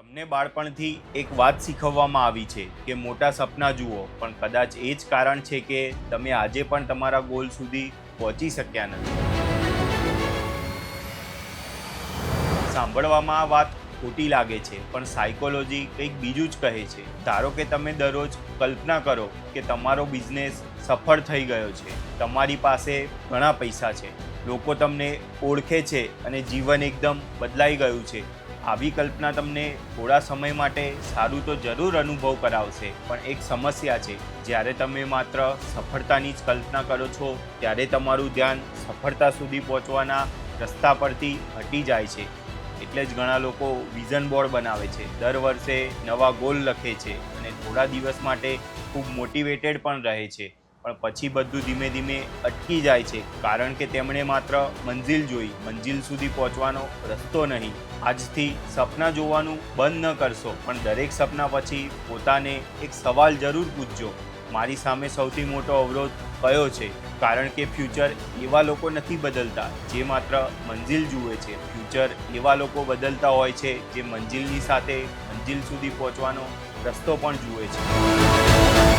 તમને બાળપણથી એક વાત શીખવવામાં આવી છે કે મોટા સપના જુઓ, પણ કદાચ એ જ કારણ છે કે તમે આજે પણ તમારા ગોલ સુધી પહોંચી શક્યા નથી. સાંભળવામાં આ વાત ખોટી લાગે છે, પણ સાયકોલોજી કંઈક બીજું જ કહે છે. ધારો કે તમે દરરોજ કલ્પના કરો કે તમારો બિઝનેસ સફળ થઈ ગયો છે, તમારી પાસે ઘણા પૈસા છે, લોકો તમને ઓળખે છે અને જીવન એકદમ બદલાઈ ગયું છે. આવી કલ્પના તમને થોડા સમય માટે સારું તો જરૂર અનુભવ કરાવશે, પણ એક સમસ્યા છે. જ્યારે તમે માત્ર સફળતાની જ કલ્પના કરો છો, ત્યારે તમારું ધ્યાન સફળતા સુધી પહોંચવાના રસ્તા પરથી હટી જાય છે. એટલે જ ઘણા લોકો વિઝન બોર્ડ બનાવે છે, દર વર્ષે નવા ગોલ લખે છે અને થોડા દિવસ માટે ખૂબ મોટિવેટેડ પણ રહે છે, પણ પછી બધું ધીમે ધીમે અટકી જાય છે, કારણ કે તેમણે માત્ર મંજિલ જોઈ, મંજિલ સુધી પહોંચવાનો રસ્તો નહીં. આજથી સપના જોવાનું બંધ ન કરશો, પણ દરેક સપના પછી પોતાને એક સવાલ જરૂર પૂછજો: મારી સામે સૌથી મોટો અવરોધ કયો છે? કારણ કે ફ્યુચર એવા લોકો નથી બદલતા જે માત્ર મંજિલ જુએ છે. ફ્યુચર એવા લોકો બદલતા હોય છે જે મંજિલની સાથે મંજિલ સુધી પહોંચવાનો રસ્તો પણ જુએ છે.